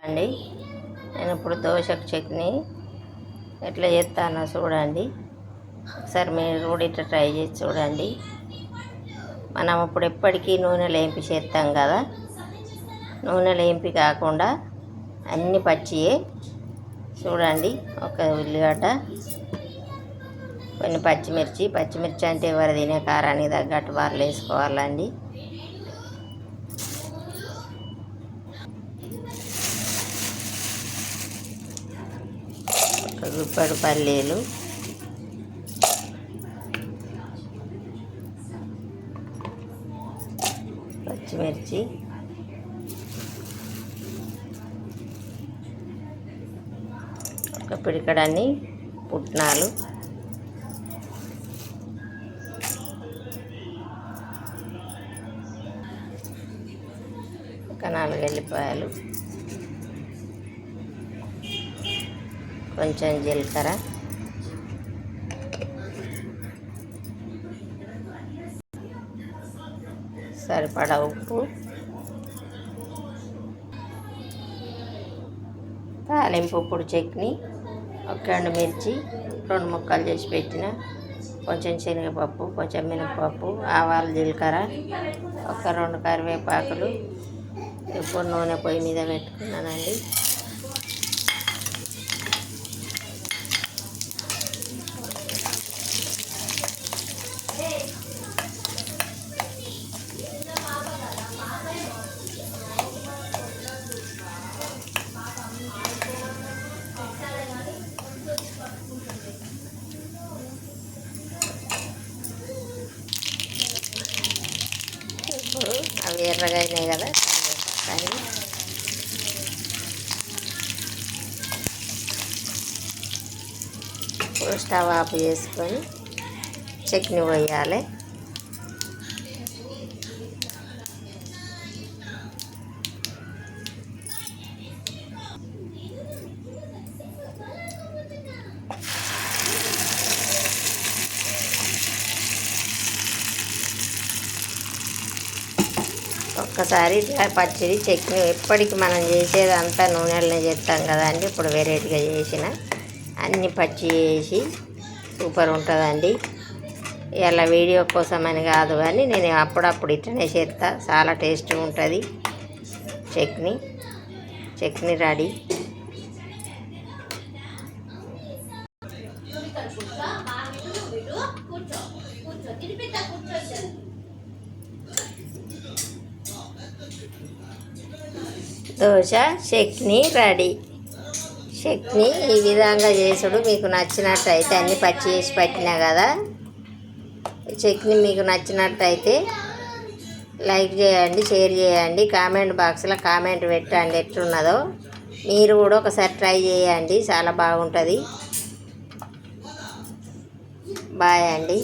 అండి నేను ఇప్పుడు దోశకు చట్నీ ఎట్లా చేస్తానో చూడండి. ఒకసారి మీరు కూడా ఇట్లా ట్రై చేసి చూడండి. మనం ఇప్పుడు ఎప్పటికీ నూనెలో ఏంపి చేస్తాం కదా, నూనెలో ఏంపి కాకుండా అన్ని పచ్చియే చూడండి. ఒక ఉల్లిగడ్డ, కొన్ని పచ్చిమిర్చి అంటే ఎవరు తినే కారానికి తగ్గట్టు వాళ్ళు వేసుకోవాలండి. ఒక గుప్పెడు పల్లీలు, పచ్చిమిర్చి, ఒక పిడికడన్ని పుట్నాలు, ఒక 4 ఎల్లిపాయలు, కొంచెం జీలకర్ర, సరిపడా ఉప్పు, తాలింపు పొడి చట్నీ, ఒక 2 మిర్చి 2 ముక్కలు చేసి పెట్టిన, కొంచెం శనగపప్పు, కొంచెం మినపప్పు, ఆవాలు, జీలకర్ర, ఒక 2 కరివేపాకులు. ఇప్పుడు నూనె పొయ్యి మీద పెట్టుకున్నానండి. ఇప్పుడు అవి ఎర్రగా అయినాయి కదా, కానీ ఇప్పుడు స్టవ్ ఆఫ్ చేసుకొని చట్నీ పోయాలి. ఒక్కసారి పచ్చడి చట్నీ ఎప్పటికి మనం చేసేది అంతా నూనెలనే చేస్తాం కదండి. ఇప్పుడు వెరైటీగా చేసిన అన్ని పచ్చి చేసి సూపర్ ఉంటుందండి. ఇలా వీడియో కోసమని కాదు కానీ నేను అప్పుడప్పుడు ఇట్లనే చేస్తా, చాలా టేస్ట్గా ఉంటుంది. చట్నీ రెడీ. దోశ చట్నీ రెడీ. చట్నీ ఈ విధంగా చేసుడు మీకు నచ్చినట్టయితే, అన్ని పచ్చి చేసి పట్టినా కదా, చట్నీ మీకు నచ్చినట్టయితే లైక్ చేయండి, షేర్ చేయండి, కామెంట్ బాక్స్లో కామెంట్ పెట్టండి ఎట్లున్నదో. మీరు కూడా ఒకసారి ట్రై చేయండి, చాలా బాగుంటుంది. బాయ్ అండి.